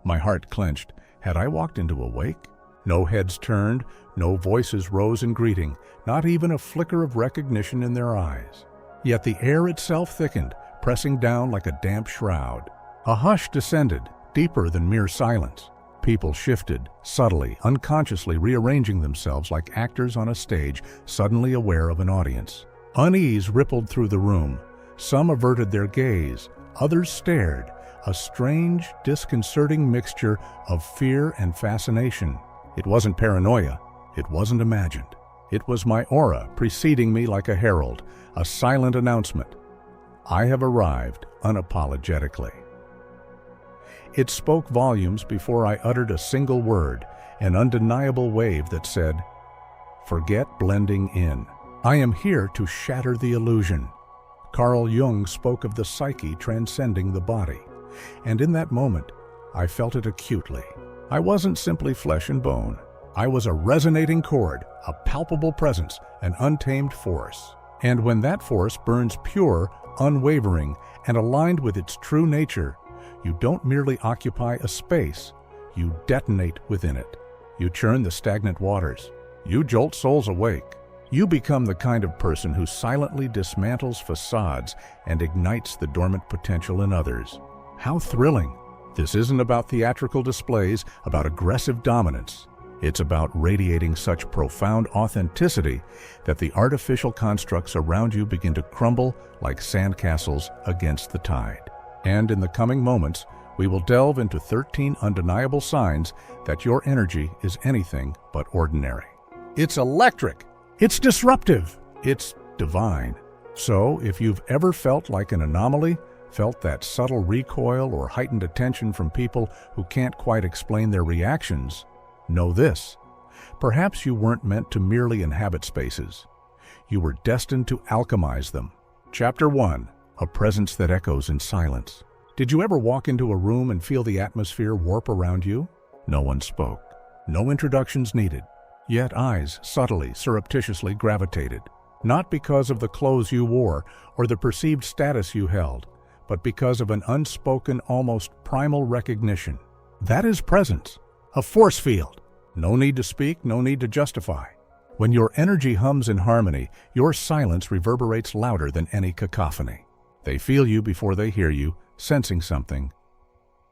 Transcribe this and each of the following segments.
My heart clenched. Had I walked into a wake? No heads turned, no voices rose in greeting, not even a flicker of recognition in their eyes. Yet the air itself thickened, pressing down like a damp shroud. A hush descended, deeper than mere silence. People shifted, subtly, unconsciously rearranging themselves like actors on a stage, suddenly aware of an audience. Unease rippled through the room. Some averted their gaze, others stared, a strange, disconcerting mixture of fear and fascination. It wasn't paranoia. It wasn't imagined. It was my aura preceding me like a herald, a silent announcement. I have arrived unapologetically. It spoke volumes before I uttered a single word, an undeniable wave that said, "Forget blending in. I am here to shatter the illusion." Carl Jung spoke of the psyche transcending the body, and in that moment, I felt it acutely. I wasn't simply flesh and bone. I was a resonating chord, a palpable presence, an untamed force. And when that force burns pure, unwavering, and aligned with its true nature, you don't merely occupy a space, you detonate within it. You churn the stagnant waters. You jolt souls awake. You become the kind of person who silently dismantles facades and ignites the dormant potential in others. How thrilling! This isn't about theatrical displays, about aggressive dominance. It's about radiating such profound authenticity that the artificial constructs around you begin to crumble like sandcastles against the tide. And in the coming moments, we will delve into 13 undeniable signs that your energy is anything but ordinary. It's electric! It's disruptive! It's divine. So, if you've ever felt like an anomaly, felt that subtle recoil or heightened attention from people who can't quite explain their reactions, know this. Perhaps you weren't meant to merely inhabit spaces. You were destined to alchemize them. Chapter 1. A presence that echoes in silence. Did you ever walk into a room and feel the atmosphere warp around you? No one spoke. No introductions needed. Yet eyes subtly, surreptitiously gravitated. Not because of the clothes you wore or the perceived status you held, but because of an unspoken, almost primal recognition. That is presence. A force field. No need to speak, no need to justify. When your energy hums in harmony, your silence reverberates louder than any cacophony. They feel you before they hear you, sensing something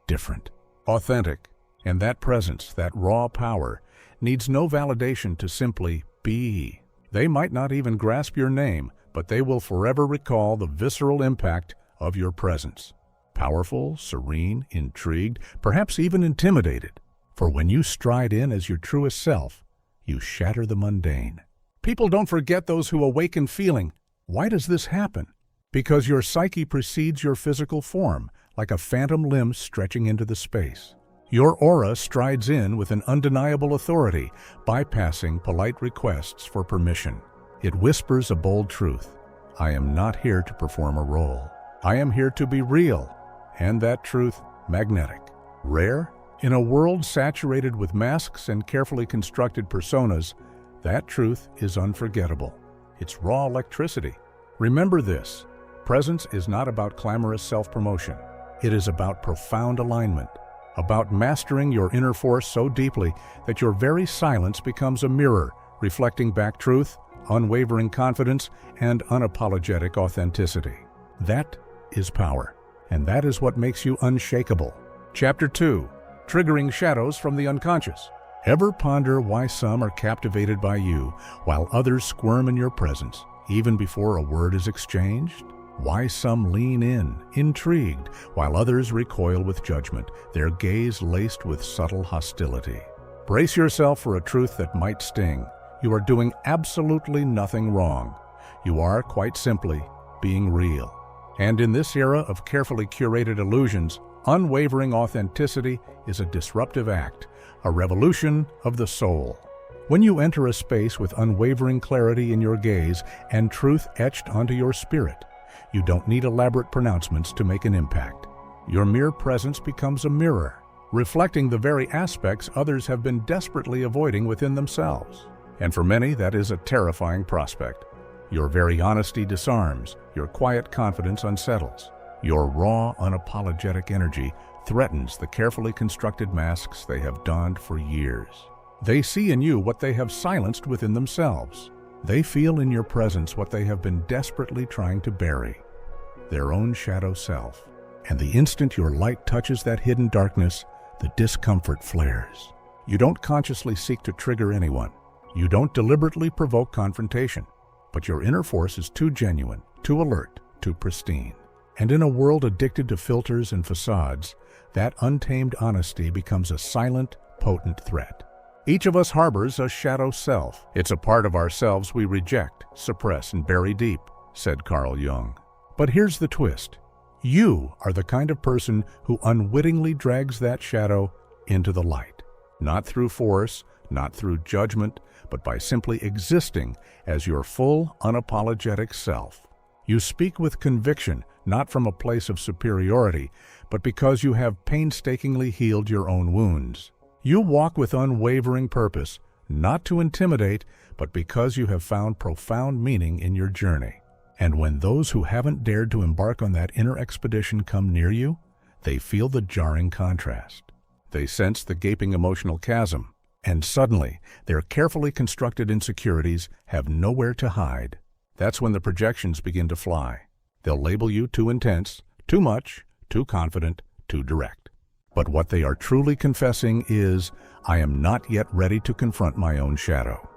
different, authentic. And that presence, that raw power, needs no validation to simply be. They might not even grasp your name, but they will forever recall the visceral impact of your presence. Powerful, serene, intrigued, perhaps even intimidated. For when you stride in as your truest self, you shatter the mundane. People don't forget those who awaken feeling. Why does this happen? Because your psyche precedes your physical form, like a phantom limb stretching into the space. Your aura strides in with an undeniable authority, bypassing polite requests for permission. It whispers a bold truth. I am not here to perform a role. I am here to be real, and that truth, magnetic. Rare? In a world saturated with masks and carefully constructed personas, that truth is unforgettable. It's raw electricity. Remember this, presence is not about clamorous self-promotion. It is about profound alignment, about mastering your inner force so deeply that your very silence becomes a mirror, reflecting back truth, unwavering confidence, and unapologetic authenticity. That is power, and that is what makes you unshakable. Chapter 2. Triggering shadows from the unconscious. Ever ponder why some are captivated by you, while others squirm in your presence, even before a word is exchanged? Why some lean in, intrigued, while others recoil with judgment, their gaze laced with subtle hostility? Brace yourself for a truth that might sting. You are doing absolutely nothing wrong. You are, quite simply, being real. And in this era of carefully curated illusions, unwavering authenticity is a disruptive act, a revolution of the soul. When you enter a space with unwavering clarity in your gaze and truth etched onto your spirit, you don't need elaborate pronouncements to make an impact. Your mere presence becomes a mirror, reflecting the very aspects others have been desperately avoiding within themselves. And for many, that is a terrifying prospect. Your very honesty disarms, your quiet confidence unsettles. Your raw, unapologetic energy threatens the carefully constructed masks they have donned for years. They see in you what they have silenced within themselves. They feel in your presence what they have been desperately trying to bury, their own shadow self. And the instant your light touches that hidden darkness, the discomfort flares. You don't consciously seek to trigger anyone. You don't deliberately provoke confrontation. But your inner force is too genuine, too alert, too pristine. And in a world addicted to filters and facades, that untamed honesty becomes a silent, potent threat. Each of us harbors a shadow self. It's a part of ourselves we reject, suppress, and bury deep, said Carl Jung. But here's the twist. You are the kind of person who unwittingly drags that shadow into the light. Not through force, not through judgment, but by simply existing as your full, unapologetic self. You speak with conviction, not from a place of superiority, but because you have painstakingly healed your own wounds. You walk with unwavering purpose, not to intimidate, but because you have found profound meaning in your journey. And when those who haven't dared to embark on that inner expedition come near you, they feel the jarring contrast. They sense the gaping emotional chasm, and suddenly their carefully constructed insecurities have nowhere to hide. That's when the projections begin to fly. They'll label you too intense, too much, too confident, too direct. But what they are truly confessing is, I am not yet ready to confront my own shadow.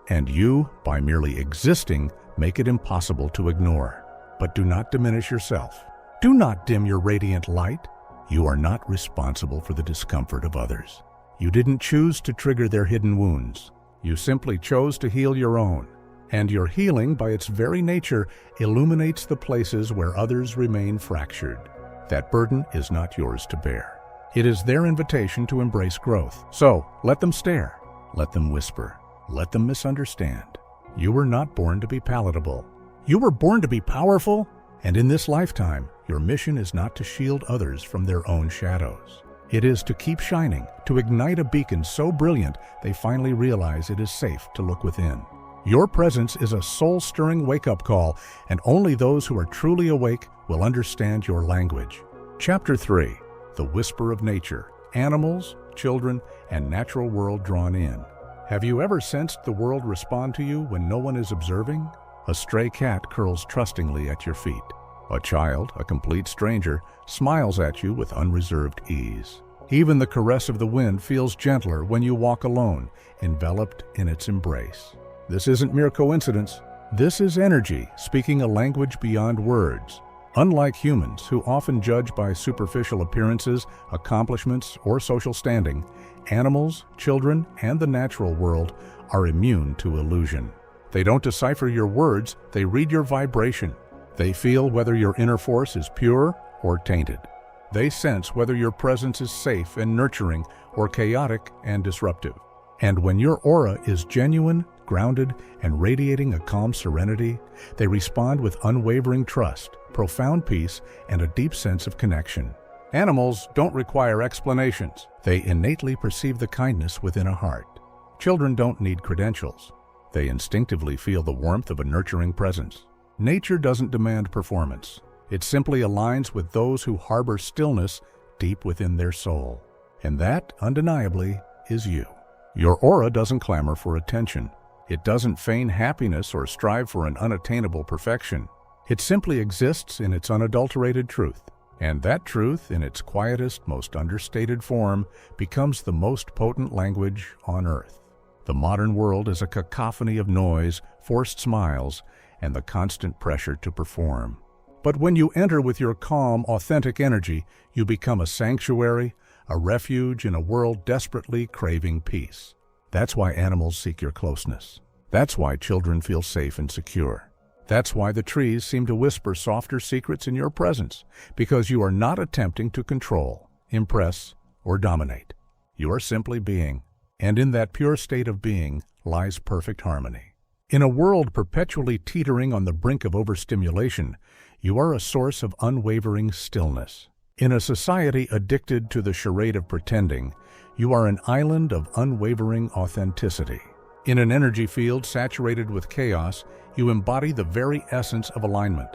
And you, by merely existing, make it impossible to ignore. But do not diminish yourself. Do not dim your radiant light. You are not responsible for the discomfort of others. You didn't choose to trigger their hidden wounds. You simply chose to heal your own. And your healing, by its very nature, illuminates the places where others remain fractured. That burden is not yours to bear. It is their invitation to embrace growth. So, let them stare. Let them whisper. Let them misunderstand. You were not born to be palatable. You were born to be powerful. And in this lifetime, your mission is not to shield others from their own shadows. It is to keep shining, to ignite a beacon so brilliant they finally realize it is safe to look within. Your presence is a soul-stirring wake-up call, and only those who are truly awake will understand your language. Chapter 3. The Whisper of Nature. Animals, children, and natural world drawn in. Have you ever sensed the world respond to you when no one is observing? A stray cat curls trustingly at your feet. A child, a complete stranger, smiles at you with unreserved ease. Even the caress of the wind feels gentler when you walk alone, enveloped in its embrace. This isn't mere coincidence. This is energy speaking a language beyond words. Unlike humans, who often judge by superficial appearances, accomplishments, or social standing, animals, children, and the natural world are immune to illusion. They don't decipher your words, they read your vibration. They feel whether your inner force is pure or tainted. They sense whether your presence is safe and nurturing or chaotic and disruptive. And when your aura is genuine, grounded, and radiating a calm serenity, they respond with unwavering trust, profound peace, and a deep sense of connection. Animals don't require explanations. They innately perceive the kindness within a heart. Children don't need credentials. They instinctively feel the warmth of a nurturing presence. Nature doesn't demand performance. It simply aligns with those who harbor stillness deep within their soul. And that, undeniably, is you. Your aura doesn't clamor for attention. It doesn't feign happiness or strive for an unattainable perfection. It simply exists in its unadulterated truth. And that truth, in its quietest, most understated form, becomes the most potent language on earth. The modern world is a cacophony of noise, forced smiles, and the constant pressure to perform. But when you enter with your calm, authentic energy, you become a sanctuary, a refuge in a world desperately craving peace. That's why animals seek your closeness. That's why children feel safe and secure. That's why the trees seem to whisper softer secrets in your presence, because you are not attempting to control, impress, or dominate. You are simply being, and in that pure state of being lies perfect harmony. In a world perpetually teetering on the brink of overstimulation, you are a source of unwavering stillness. In a society addicted to the charade of pretending, you are an island of unwavering authenticity. In an energy field saturated with chaos, you embody the very essence of alignment.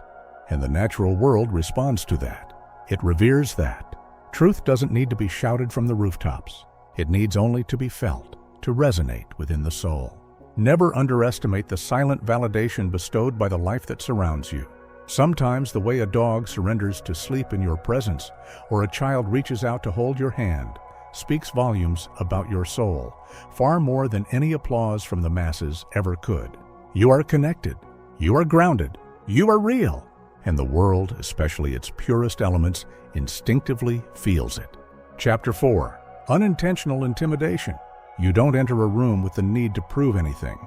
And the natural world responds to that. It reveres that. Truth doesn't need to be shouted from the rooftops. It needs only to be felt, to resonate within the soul. Never underestimate the silent validation bestowed by the life that surrounds you. Sometimes the way a dog surrenders to sleep in your presence, or a child reaches out to hold your hand, speaks volumes about your soul, far more than any applause from the masses ever could. You are connected, you are grounded, you are real, and the world, especially its purest elements, instinctively feels it. Chapter 4. Unintentional intimidation. You don't enter a room with the need to prove anything.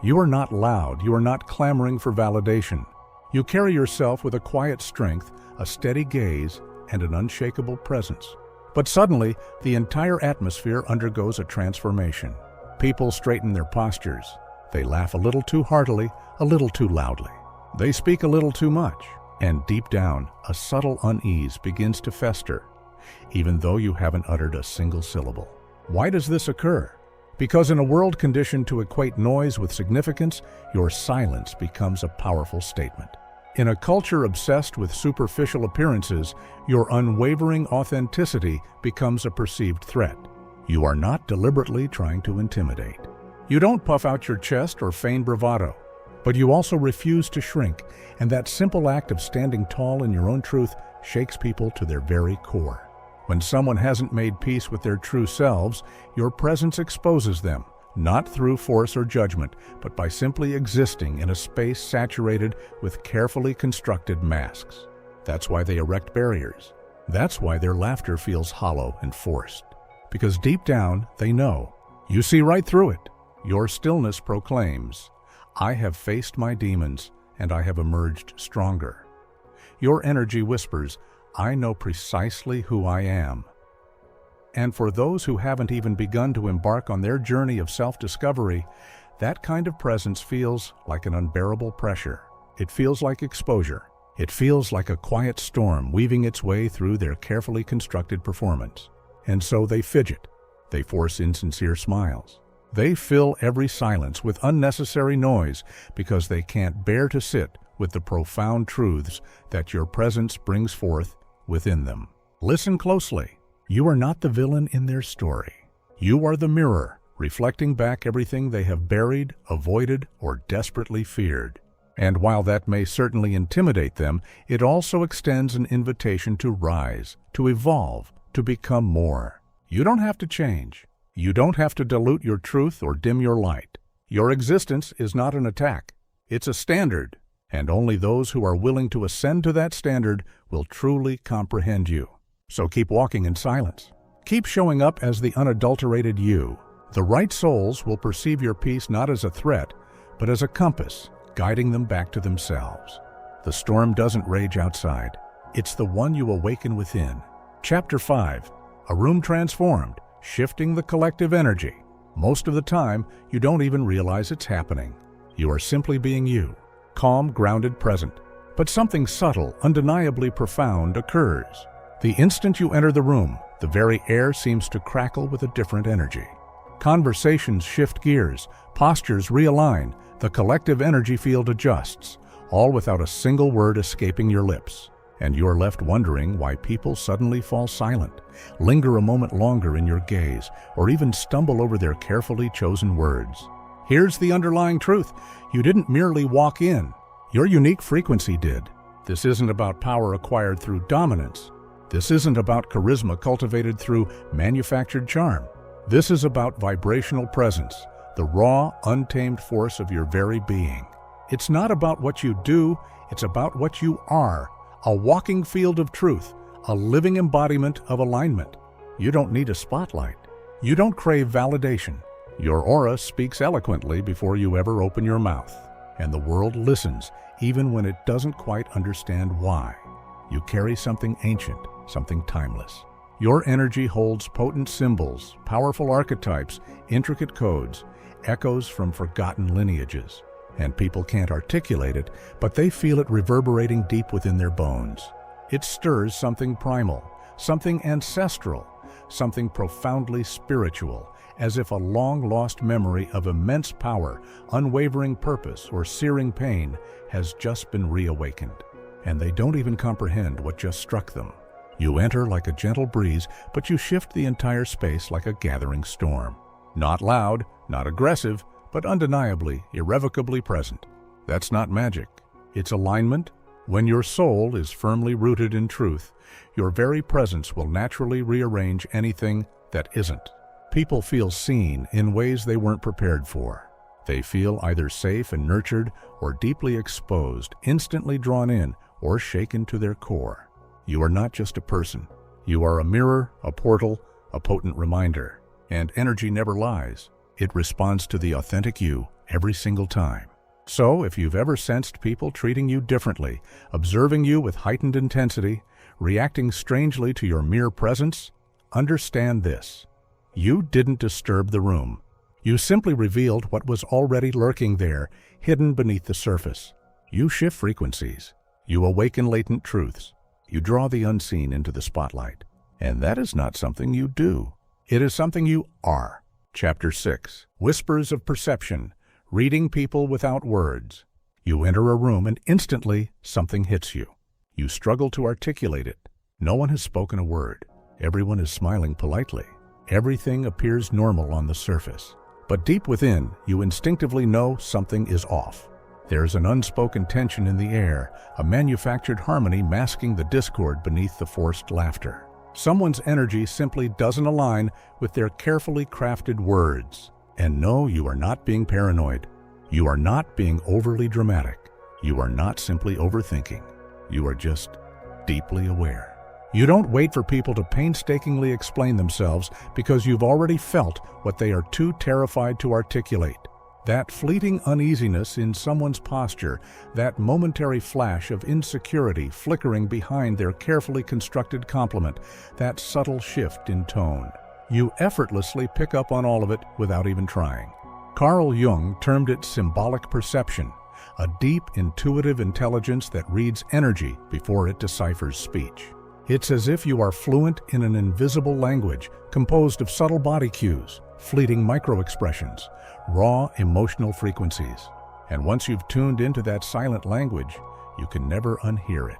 You are not loud, you are not clamoring for validation. You carry yourself with a quiet strength, a steady gaze, and an unshakable presence. But suddenly, the entire atmosphere undergoes a transformation. People straighten their postures. They laugh a little too heartily, a little too loudly. They speak a little too much. And deep down, a subtle unease begins to fester, even though you haven't uttered a single syllable. Why does this occur? Because in a world conditioned to equate noise with significance, your silence becomes a powerful statement. In a culture obsessed with superficial appearances, your unwavering authenticity becomes a perceived threat. You are not deliberately trying to intimidate. You don't puff out your chest or feign bravado, but you also refuse to shrink, and that simple act of standing tall in your own truth shakes people to their very core. When someone hasn't made peace with their true selves, your presence exposes them, not through force or judgment, but by simply existing in a space saturated with carefully constructed masks. That's why they erect barriers. That's why their laughter feels hollow and forced. Because deep down, they know. You see right through it. Your stillness proclaims, "I have faced my demons, and I have emerged stronger." Your energy whispers, "I know precisely who I am." And for those who haven't even begun to embark on their journey of self-discovery, that kind of presence feels like an unbearable pressure. It feels like exposure. It feels like a quiet storm weaving its way through their carefully constructed performance. And so they fidget. They force insincere smiles. They fill every silence with unnecessary noise because they can't bear to sit with the profound truths that your presence brings forth within them. Listen closely. You are not the villain in their story. You are the mirror, reflecting back everything they have buried, avoided, or desperately feared. And while that may certainly intimidate them, it also extends an invitation to rise, to evolve, to become more. You don't have to change. You don't have to dilute your truth or dim your light. Your existence is not an attack. It's a standard, and only those who are willing to ascend to that standard will truly comprehend you. So keep walking in silence. Keep showing up as the unadulterated you. The right souls will perceive your peace not as a threat, but as a compass, guiding them back to themselves. The storm doesn't rage outside. It's the one you awaken within. Chapter 5. A room transformed, shifting the collective energy. Most of the time, you don't even realize it's happening. You are simply being you, calm, grounded, present. But something subtle, undeniably profound occurs. The instant you enter the room, the very air seems to crackle with a different energy. Conversations shift gears, postures realign, the collective energy field adjusts, all without a single word escaping your lips. And you're left wondering why people suddenly fall silent, linger a moment longer in your gaze, or even stumble over their carefully chosen words. Here's the underlying truth. You didn't merely walk in. Your unique frequency did. This isn't about power acquired through dominance. This isn't about charisma cultivated through manufactured charm. This is about vibrational presence, the raw, untamed force of your very being. It's not about what you do, it's about what you are, a walking field of truth, a living embodiment of alignment. You don't need a spotlight. You don't crave validation. Your aura speaks eloquently before you ever open your mouth, and the world listens even when it doesn't quite understand why. You carry something ancient, something timeless. Your energy holds potent symbols, powerful archetypes, intricate codes, echoes from forgotten lineages. And people can't articulate it, but they feel it reverberating deep within their bones. It stirs something primal, something ancestral, something profoundly spiritual, as if a long-lost memory of immense power, unwavering purpose, or searing pain has just been reawakened. And they don't even comprehend what just struck them. You enter like a gentle breeze, but you shift the entire space like a gathering storm. Not loud, not aggressive, but undeniably, irrevocably present. That's not magic. It's alignment. When your soul is firmly rooted in truth, your very presence will naturally rearrange anything that isn't. People feel seen in ways they weren't prepared for. They feel either safe and nurtured or deeply exposed, instantly drawn in or shaken to their core. You are not just a person. You are a mirror, a portal, a potent reminder. And energy never lies. It responds to the authentic you every single time. So, if you've ever sensed people treating you differently, observing you with heightened intensity, reacting strangely to your mere presence, understand this. You didn't disturb the room. You simply revealed what was already lurking there, hidden beneath the surface. You shift frequencies. You awaken latent truths. You draw the unseen into the spotlight. And that is not something you do. It is something you are. Chapter 6. Whispers of Perception. Reading people without words. You enter a room and instantly something hits you. You struggle to articulate it. No one has spoken a word. Everyone is smiling politely. Everything appears normal on the surface. But deep within, you instinctively know something is off. There's an unspoken tension in the air, a manufactured harmony masking the discord beneath the forced laughter. Someone's energy simply doesn't align with their carefully crafted words. And no, you are not being paranoid. You are not being overly dramatic. You are not simply overthinking. You are just deeply aware. You don't wait for people to painstakingly explain themselves because you've already felt what they are too terrified to articulate. That fleeting uneasiness in someone's posture, that momentary flash of insecurity flickering behind their carefully constructed compliment, that subtle shift in tone. You effortlessly pick up on all of it without even trying. Carl Jung termed it symbolic perception, a deep, intuitive intelligence that reads energy before it deciphers speech. It's as if you are fluent in an invisible language composed of subtle body cues, fleeting micro-expressions, raw emotional frequencies. And once you've tuned into that silent language, you can never unhear it.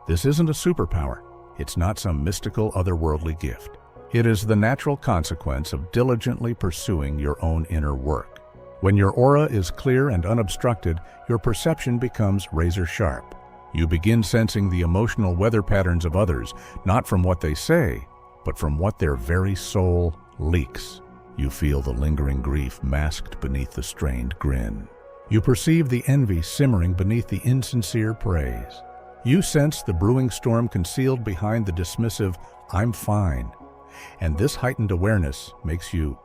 This isn't a superpower. It's not some mystical otherworldly gift. It is the natural consequence of diligently pursuing your own inner work. When your aura is clear and unobstructed, your perception becomes razor sharp. You begin sensing the emotional weather patterns of others, not from what they say, but from what their very soul leaks. You feel the lingering grief masked beneath the strained grin. You perceive the envy simmering beneath the insincere praise. You sense the brewing storm concealed behind the dismissive, "I'm fine." And this heightened awareness makes you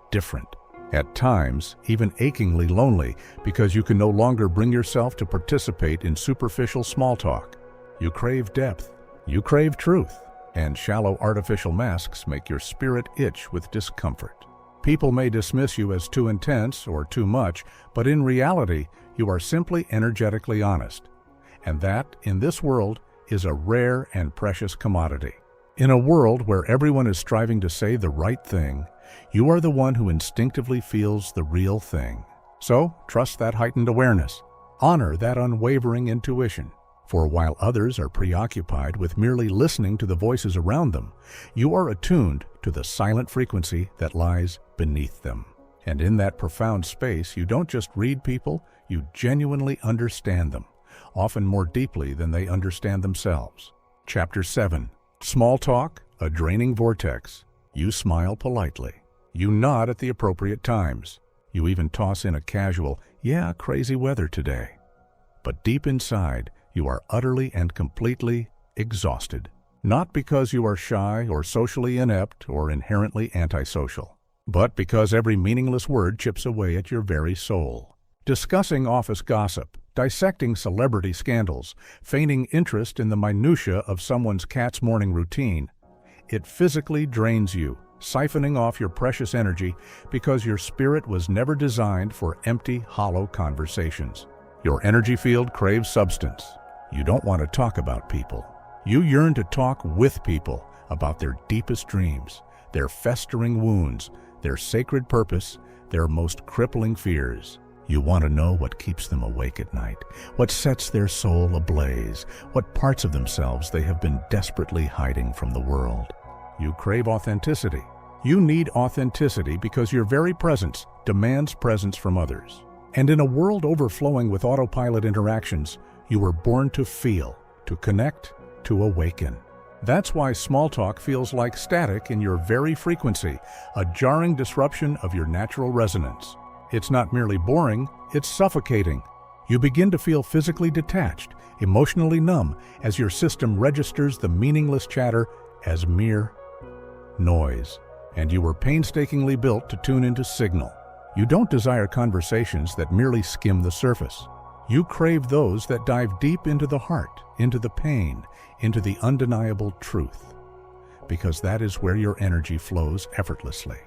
different. At times, even achingly lonely, because you can no longer bring yourself to participate in superficial small talk. You crave depth. You crave truth. And shallow artificial masks make your spirit itch with discomfort. People may dismiss you as too intense or too much, but in reality, you are simply energetically honest. And that, in this world, is a rare and precious commodity. In a world where everyone is striving to say the right thing, you are the one who instinctively feels the real thing. So, trust that heightened awareness. Honor that unwavering intuition. For while others are preoccupied with merely listening to the voices around them, you are attuned to the silent frequency that lies beneath them. And in that profound space, you don't just read people, you genuinely understand them, often more deeply than they understand themselves. Chapter 7. Small talk, a draining vortex. You smile politely. You nod at the appropriate times. You even toss in a casual, "Yeah, crazy weather today." But deep inside, you are utterly and completely exhausted. Not because you are shy or socially inept or inherently antisocial, but because every meaningless word chips away at your very soul. Discussing office gossip, dissecting celebrity scandals, feigning interest in the minutiae of someone's cat's morning routine, it physically drains you, siphoning off your precious energy because your spirit was never designed for empty, hollow conversations. Your energy field craves substance. You don't want to talk about people. You yearn to talk with people about their deepest dreams, their festering wounds, their sacred purpose, their most crippling fears. You want to know what keeps them awake at night, what sets their soul ablaze, what parts of themselves they have been desperately hiding from the world. You crave authenticity. You need authenticity because your very presence demands presence from others. And in a world overflowing with autopilot interactions, you were born to feel, to connect, to awaken. That's why small talk feels like static in your very frequency, a jarring disruption of your natural resonance. It's not merely boring, it's suffocating. You begin to feel physically detached, emotionally numb, as your system registers the meaningless chatter as mere noise. And you were painstakingly built to tune into signal. You don't desire conversations that merely skim the surface. You crave those that dive deep into the heart, into the pain, into the undeniable truth. Because that is where your energy flows effortlessly.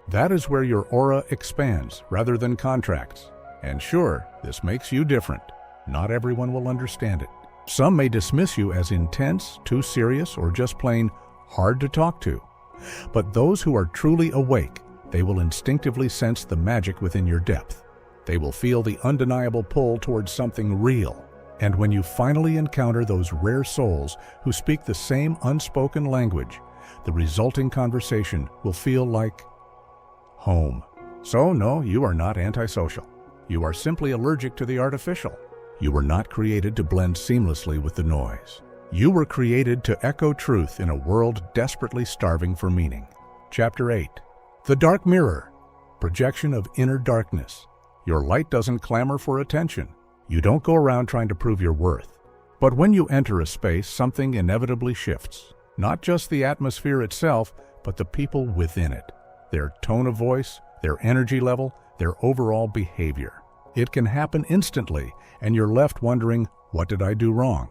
That is where your aura expands rather than contracts. And sure, this makes you different. Not everyone will understand it. Some may dismiss you as intense, too serious, or just plain hard to talk to. But those who are truly awake, they will instinctively sense the magic within your depth. They will feel the undeniable pull towards something real. And when you finally encounter those rare souls who speak the same unspoken language, the resulting conversation will feel like home. So no, you are not antisocial. You are simply allergic to the artificial. You were not created to blend seamlessly with the noise. You were created to echo truth in a world desperately starving for meaning. Chapter 8. The Dark Mirror. Projection of inner darkness. Your light doesn't clamor for attention. You don't go around trying to prove your worth. But when you enter a space, something inevitably shifts. Not just the atmosphere itself, but the people within it. Their tone of voice, their energy level, their overall behavior. It can happen instantly, and you're left wondering, what did I do wrong?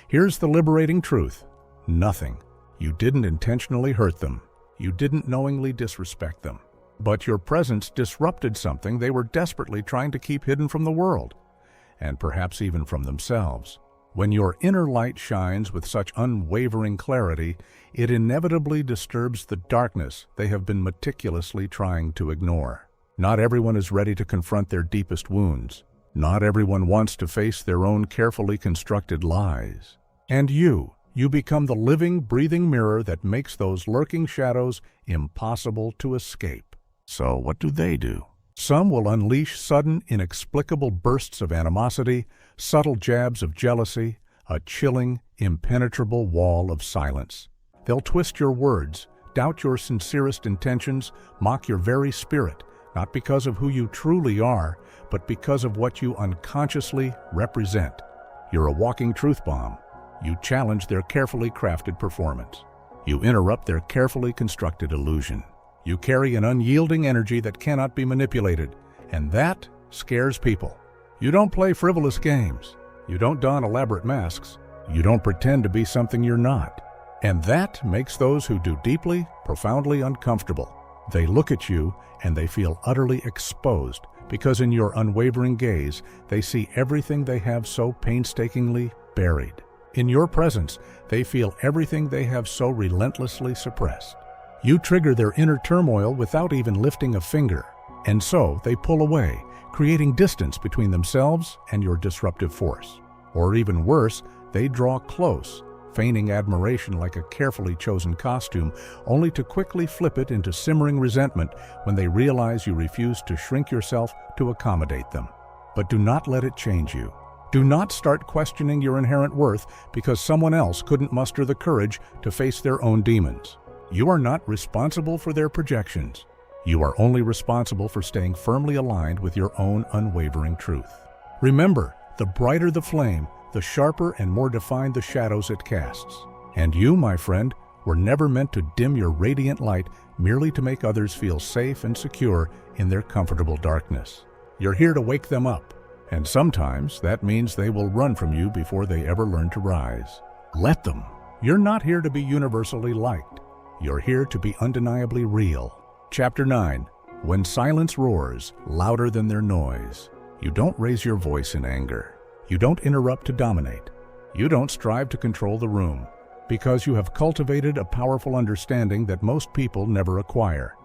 Here's the liberating truth. Nothing. You didn't intentionally hurt them. You didn't knowingly disrespect them. But your presence disrupted something they were desperately trying to keep hidden from the world, and perhaps even from themselves. When your inner light shines with such unwavering clarity, it inevitably disturbs the darkness they have been meticulously trying to ignore. Not everyone is ready to confront their deepest wounds. Not everyone wants to face their own carefully constructed lies. And you become the living, breathing mirror that makes those lurking shadows impossible to escape. So what do? Some will unleash sudden, inexplicable bursts of animosity, subtle jabs of jealousy, a chilling, impenetrable wall of silence. They'll twist your words, doubt your sincerest intentions, mock your very spirit, not because of who you truly are, but because of what you unconsciously represent. You're a walking truth bomb. You challenge their carefully crafted performance. You interrupt their carefully constructed illusion. You carry an unyielding energy that cannot be manipulated, and that scares people. You don't play frivolous games. You don't don elaborate masks. You don't pretend to be something you're not. And that makes those who do deeply, profoundly uncomfortable. They look at you and they feel utterly exposed because in your unwavering gaze, they see everything they have so painstakingly buried. In your presence, they feel everything they have so relentlessly suppressed. You trigger their inner turmoil without even lifting a finger, and so they pull away, creating distance between themselves and your disruptive force. Or even worse, they draw close, feigning admiration like a carefully chosen costume, only to quickly flip it into simmering resentment when they realize you refuse to shrink yourself to accommodate them. But do not let it change you. Do not start questioning your inherent worth because someone else couldn't muster the courage to face their own demons. You are not responsible for their projections. You are only responsible for staying firmly aligned with your own unwavering truth. Remember, the brighter the flame, the sharper and more defined the shadows it casts. And you, my friend, were never meant to dim your radiant light merely to make others feel safe and secure in their comfortable darkness. You're here to wake them up, and sometimes that means they will run from you before they ever learn to rise. Let them. You're not here to be universally liked. You're here to be undeniably real. Chapter 9. When silence roars, louder than their noise. You don't raise your voice in anger. You don't interrupt to dominate. You don't strive to control the room, because you have cultivated a powerful understanding that most people never acquire.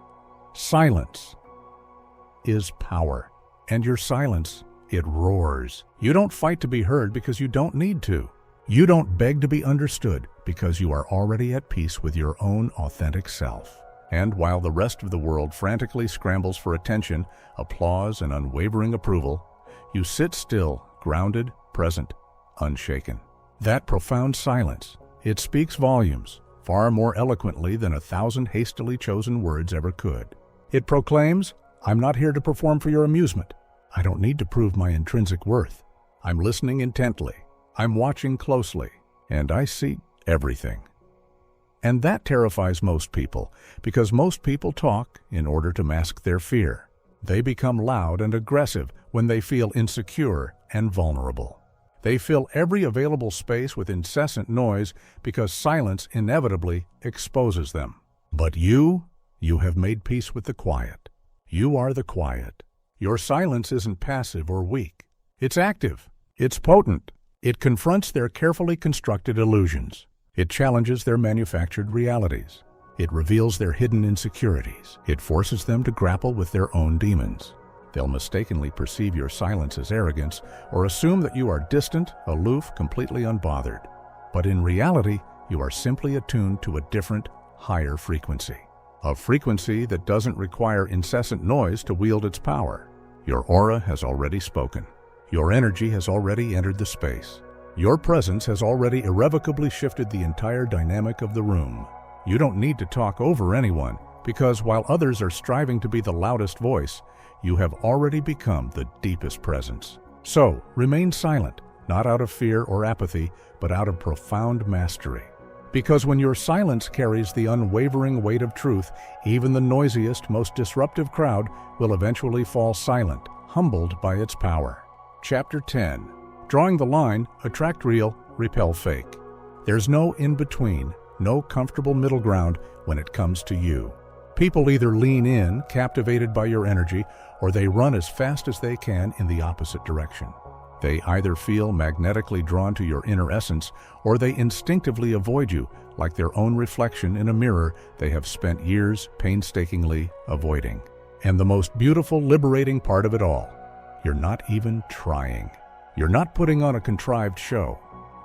Silence is power. And your silence, it roars. You don't fight to be heard because you don't need to. You don't beg to be understood because you are already at peace with your own authentic self. And while the rest of the world frantically scrambles for attention, applause, and unwavering approval, you sit still, grounded, present, unshaken. That profound silence, it speaks volumes, far more eloquently than 1,000 hastily chosen words ever could. It proclaims, I'm not here to perform for your amusement. I don't need to prove my intrinsic worth. I'm listening intently. I'm watching closely. And I see everything. And that terrifies most people, because most people talk in order to mask their fear. They become loud and aggressive when they feel insecure and vulnerable. They fill every available space with incessant noise because silence inevitably exposes them. But you have made peace with the quiet. You are the quiet. Your silence isn't passive or weak. It's active. It's potent. It confronts their carefully constructed illusions. It challenges their manufactured realities. It reveals their hidden insecurities. It forces them to grapple with their own demons. They'll mistakenly perceive your silence as arrogance or assume that you are distant, aloof, completely unbothered. But in reality, you are simply attuned to a different, higher frequency. A frequency that doesn't require incessant noise to wield its power. Your aura has already spoken. Your energy has already entered the space. Your presence has already irrevocably shifted the entire dynamic of the room. You don't need to talk over anyone, because while others are striving to be the loudest voice, you have already become the deepest presence. So, remain silent, not out of fear or apathy, but out of profound mastery. Because when your silence carries the unwavering weight of truth, even the noisiest, most disruptive crowd will eventually fall silent, humbled by its power. Chapter 10. Drawing the line, attract real, repel fake. There's no in-between, no comfortable middle ground when it comes to you. People either lean in, captivated by your energy, or they run as fast as they can in the opposite direction. They either feel magnetically drawn to your inner essence, or they instinctively avoid you, like their own reflection in a mirror they have spent years painstakingly avoiding. And the most beautiful, liberating part of it all, you're not even trying. You're not putting on a contrived show.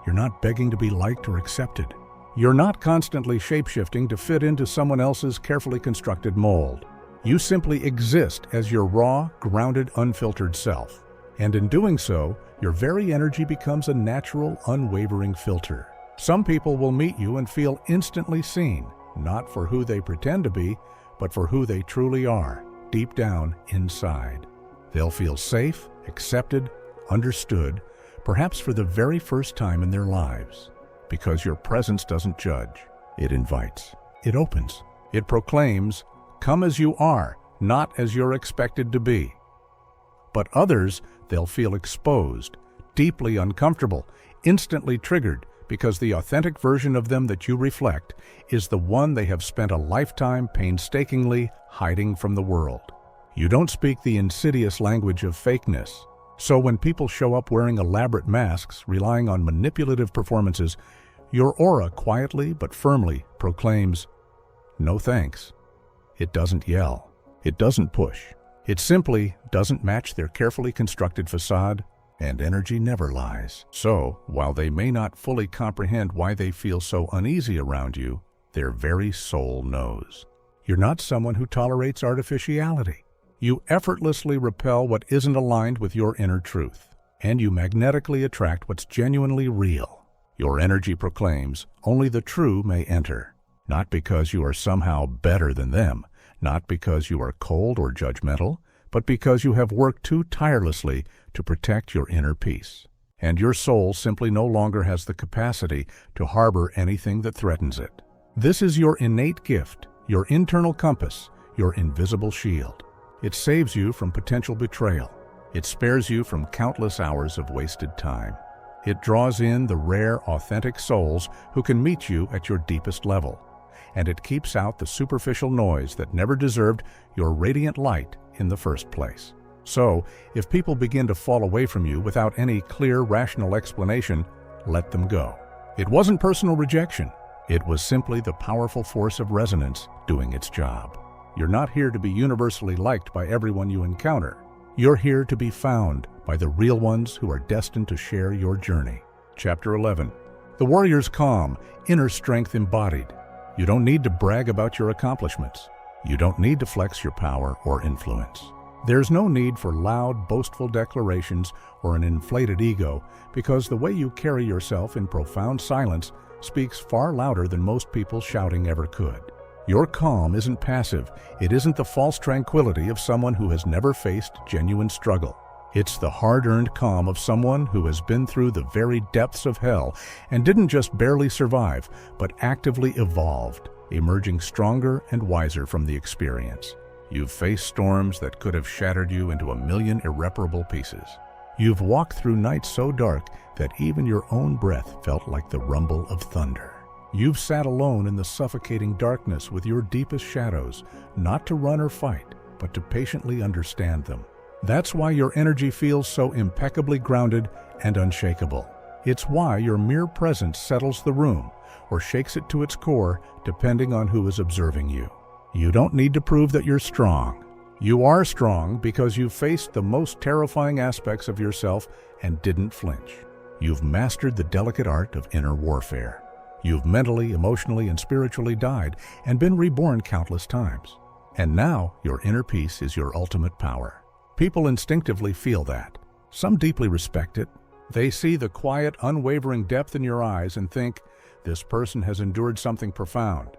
You're not begging to be liked or accepted. You're not constantly shape-shifting to fit into someone else's carefully constructed mold. You simply exist as your raw, grounded, unfiltered self. And in doing so, your very energy becomes a natural, unwavering filter. Some people will meet you and feel instantly seen, not for who they pretend to be, but for who they truly are, deep down inside. They'll feel safe, accepted, understood, perhaps for the very first time in their lives. Because your presence doesn't judge. It invites. It opens. It proclaims, come as you are, not as you're expected to be. But others, they'll feel exposed, deeply uncomfortable, instantly triggered, because the authentic version of them that you reflect is the one they have spent a lifetime painstakingly hiding from the world. You don't speak the insidious language of fakeness. So when people show up wearing elaborate masks, relying on manipulative performances, your aura quietly but firmly proclaims, no thanks. It doesn't yell. It doesn't push. It simply doesn't match their carefully constructed facade, and energy never lies. So, while they may not fully comprehend why they feel so uneasy around you, their very soul knows. You're not someone who tolerates artificiality. You effortlessly repel what isn't aligned with your inner truth, and you magnetically attract what's genuinely real. Your energy proclaims, only the true may enter, not because you are somehow better than them, not because you are cold or judgmental, but because you have worked too tirelessly to protect your inner peace. And your soul simply no longer has the capacity to harbor anything that threatens it. This is your innate gift, your internal compass, your invisible shield. It saves you from potential betrayal. It spares you from countless hours of wasted time. It draws in the rare, authentic souls who can meet you at your deepest level. And it keeps out the superficial noise that never deserved your radiant light in the first place. So, if people begin to fall away from you without any clear, rational explanation, let them go. It wasn't personal rejection. It was simply the powerful force of resonance doing its job. You're not here to be universally liked by everyone you encounter. You're here to be found by the real ones who are destined to share your journey. Chapter 11. The warrior's calm, inner strength embodied. You don't need to brag about your accomplishments. You don't need to flex your power or influence. There's no need for loud, boastful declarations or an inflated ego, because the way you carry yourself in profound silence speaks far louder than most people shouting ever could. Your calm isn't passive. It isn't the false tranquility of someone who has never faced genuine struggle. It's the hard-earned calm of someone who has been through the very depths of hell and didn't just barely survive, but actively evolved, emerging stronger and wiser from the experience. You've faced storms that could have shattered you into a million irreparable pieces. You've walked through nights so dark that even your own breath felt like the rumble of thunder. You've sat alone in the suffocating darkness with your deepest shadows, not to run or fight, but to patiently understand them. That's why your energy feels so impeccably grounded and unshakable. It's why your mere presence settles the room, or shakes it to its core, depending on who is observing you. You don't need to prove that you're strong. You are strong because you've faced the most terrifying aspects of yourself and didn't flinch. You've mastered the delicate art of inner warfare. You've mentally, emotionally, and spiritually died and been reborn countless times. And now your inner peace is your ultimate power. People instinctively feel that. Some deeply respect it. They see the quiet, unwavering depth in your eyes and think, this person has endured something profound.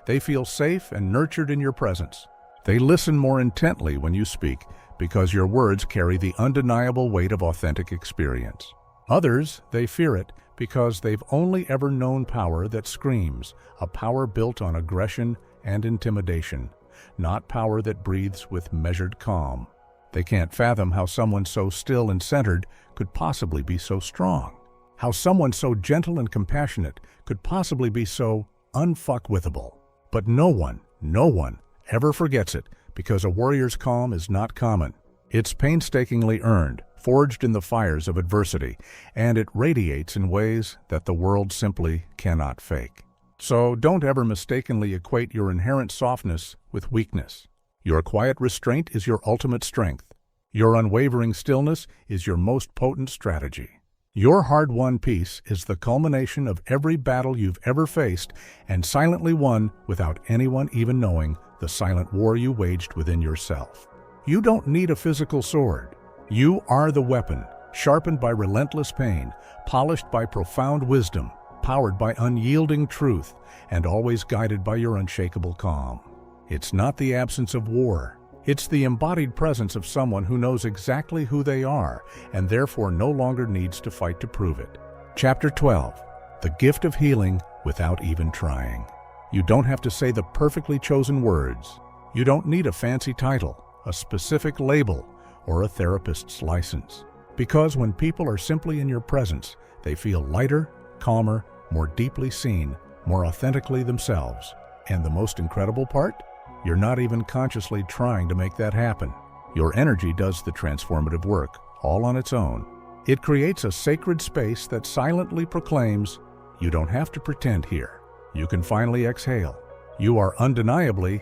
They feel safe and nurtured in your presence. They listen more intently when you speak because your words carry the undeniable weight of authentic experience. Others, they fear it because they've only ever known power that screams, a power built on aggression and intimidation, not power that breathes with measured calm. They can't fathom how someone so still and centered could possibly be so strong. How someone so gentle and compassionate could possibly be so unfuckwithable. But no one ever forgets it, because a warrior's calm is not common. It's painstakingly earned, forged in the fires of adversity, and it radiates in ways that the world simply cannot fake. So don't ever mistakenly equate your inherent softness with weakness. Your quiet restraint is your ultimate strength. Your unwavering stillness is your most potent strategy. Your hard-won peace is the culmination of every battle you've ever faced and silently won without anyone even knowing the silent war you waged within yourself. You don't need a physical sword. You are the weapon, sharpened by relentless pain, polished by profound wisdom, powered by unyielding truth, and always guided by your unshakable calm. It's not the absence of war. It's the embodied presence of someone who knows exactly who they are and therefore no longer needs to fight to prove it. Chapter 12. The gift of healing without even trying. You don't have to say the perfectly chosen words. You don't need a fancy title, a specific label, or a therapist's license. Because when people are simply in your presence, they feel lighter, calmer, more deeply seen, more authentically themselves. And the most incredible part? You're not even consciously trying to make that happen. Your energy does the transformative work, all on its own. It creates a sacred space that silently proclaims, you don't have to pretend here. You can finally exhale. You are undeniably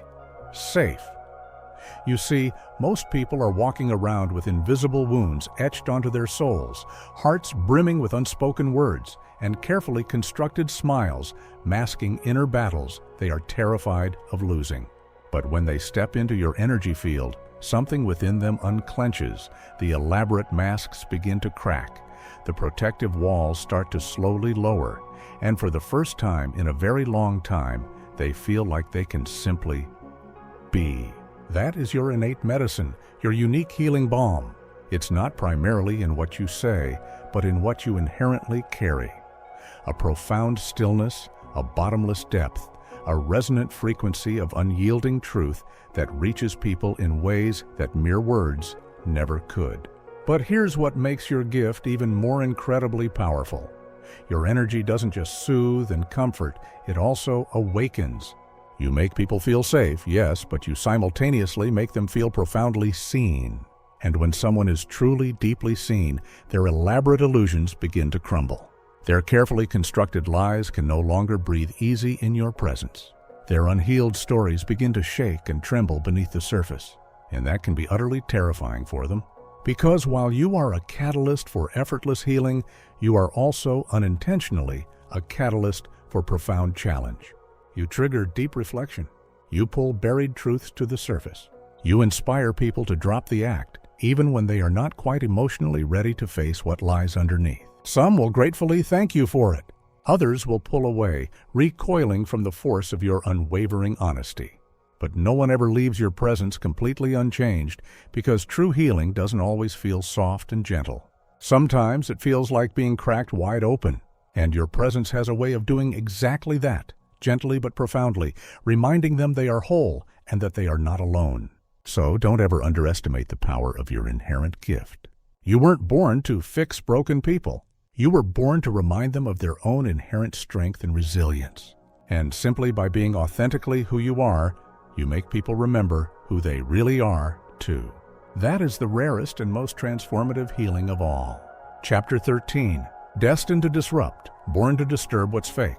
safe. You see, most people are walking around with invisible wounds etched onto their souls, hearts brimming with unspoken words, and carefully constructed smiles masking inner battles they are terrified of losing. But when they step into your energy field, something within them unclenches, the elaborate masks begin to crack, the protective walls start to slowly lower, and for the first time in a very long time, they feel like they can simply be. That is your innate medicine, your unique healing balm. It's not primarily in what you say, but in what you inherently carry. A profound stillness, a bottomless depth, a resonant frequency of unyielding truth that reaches people in ways that mere words never could. But here's what makes your gift even more incredibly powerful. Your energy doesn't just soothe and comfort, it also awakens. You make people feel safe, yes, but you simultaneously make them feel profoundly seen. And when someone is truly deeply seen, their elaborate illusions begin to crumble. Their carefully constructed lies can no longer breathe easy in your presence. Their unhealed stories begin to shake and tremble beneath the surface. and that can be utterly terrifying for them. Because while you are a catalyst for effortless healing, you are also unintentionally a catalyst for profound challenge. You trigger deep reflection. You pull buried truths to the surface. You inspire people to drop the act, even when they are not quite emotionally ready to face what lies underneath. Some will gratefully thank you for it. Others will pull away, recoiling from the force of your unwavering honesty. But no one ever leaves your presence completely unchanged, because true healing doesn't always feel soft and gentle. Sometimes it feels like being cracked wide open, and your presence has a way of doing exactly that, gently but profoundly, reminding them they are whole and that they are not alone. So don't ever underestimate the power of your inherent gift. You weren't born to fix broken people. You were born to remind them of their own inherent strength and resilience. And simply by being authentically who you are, you make people remember who they really are, too. That is the rarest and most transformative healing of all. Chapter 13. Destined to disrupt, born to disturb what's fake.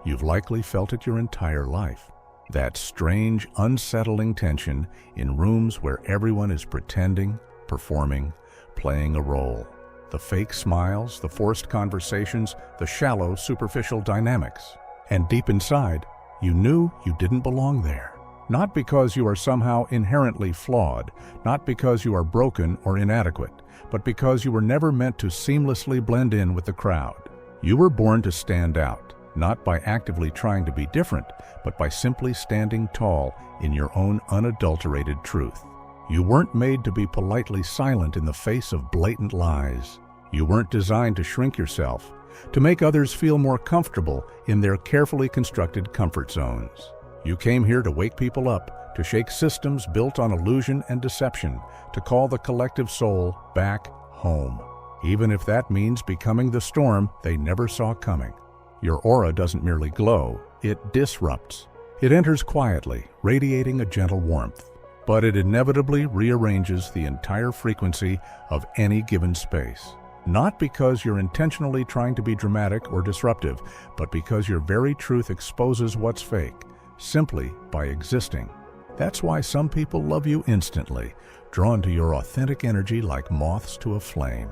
You've likely felt it your entire life. That strange, unsettling tension in rooms where everyone is pretending, performing, playing a role. The fake smiles, the forced conversations, the shallow, superficial dynamics. And deep inside, you knew you didn't belong there. Not because you are somehow inherently flawed, not because you are broken or inadequate, but because you were never meant to seamlessly blend in with the crowd. You were born to stand out, not by actively trying to be different, but by simply standing tall in your own unadulterated truth. You weren't made to be politely silent in the face of blatant lies. You weren't designed to shrink yourself, to make others feel more comfortable in their carefully constructed comfort zones. You came here to wake people up, to shake systems built on illusion and deception, to call the collective soul back home, even if that means becoming the storm they never saw coming. Your aura doesn't merely glow, it disrupts. It enters quietly, radiating a gentle warmth, but it inevitably rearranges the entire frequency of any given space. Not because you're intentionally trying to be dramatic or disruptive, but because your very truth exposes what's fake, simply by existing. That's why some people love you instantly, drawn to your authentic energy like moths to a flame.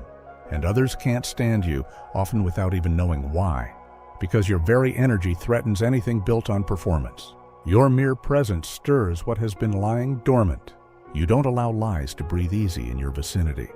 And others can't stand you, often without even knowing why. Because your very energy threatens anything built on performance. Your mere presence stirs what has been lying dormant. You don't allow lies to breathe easy in your vicinity.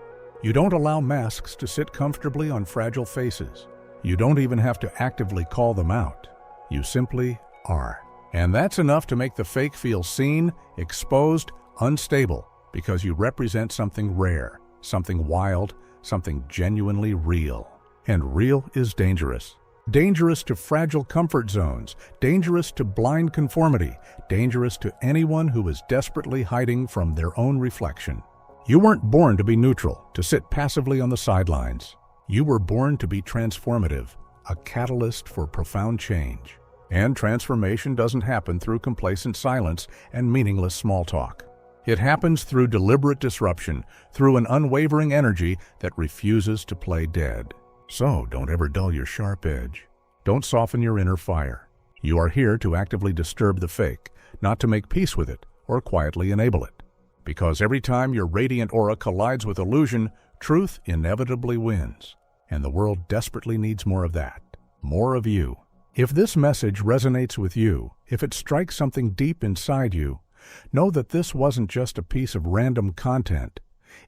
You don't allow masks to sit comfortably on fragile faces. You don't even have to actively call them out. You simply are. And that's enough to make the fake feel seen, exposed, unstable, because you represent something rare, something wild, something genuinely real. And real is dangerous. Dangerous to fragile comfort zones, dangerous to blind conformity, dangerous to anyone who is desperately hiding from their own reflection. You weren't born to be neutral, to sit passively on the sidelines. You were born to be transformative, a catalyst for profound change. And transformation doesn't happen through complacent silence and meaningless small talk. It happens through deliberate disruption, through an unwavering energy that refuses to play dead. So don't ever dull your sharp edge. Don't soften your inner fire. You are here to actively disturb the fake, not to make peace with it or quietly enable it. Because every time your radiant aura collides with illusion, truth inevitably wins. And the world desperately needs more of that. More of you. If this message resonates with you, if it strikes something deep inside you, know that this wasn't just a piece of random content.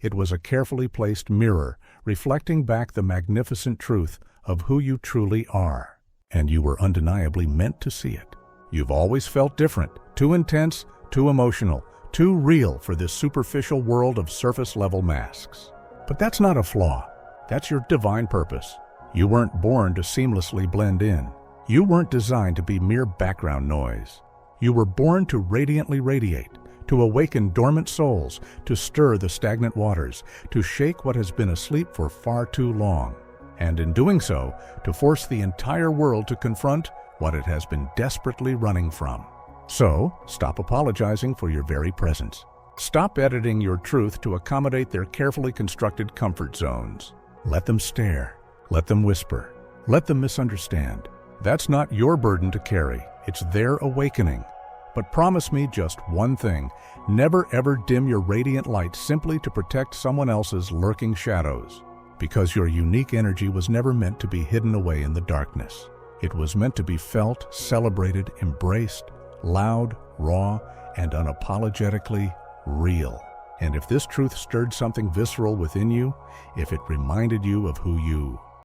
It was a carefully placed mirror, reflecting back the magnificent truth of who you truly are. And you were undeniably meant to see it. You've always felt different, too intense, too emotional, too real for this superficial world of surface-level masks. But that's not a flaw. That's your divine purpose. You weren't born to seamlessly blend in. You weren't designed to be mere background noise. You were born to radiantly radiate, to awaken dormant souls, to stir the stagnant waters, to shake what has been asleep for far too long, and in doing so, to force the entire world to confront what it has been desperately running from. So, stop apologizing for your very presence. Stop editing your truth to accommodate their carefully constructed comfort zones. Let them stare. Let them whisper. Let them misunderstand. That's not your burden to carry. It's their awakening. But promise me just one thing: never ever dim your radiant light simply to protect someone else's lurking shadows. Because your unique energy was never meant to be hidden away in the darkness. It was meant to be felt, celebrated, embraced, loud, raw, and unapologetically real. And if this truth stirred something visceral within you, if it reminded you of who you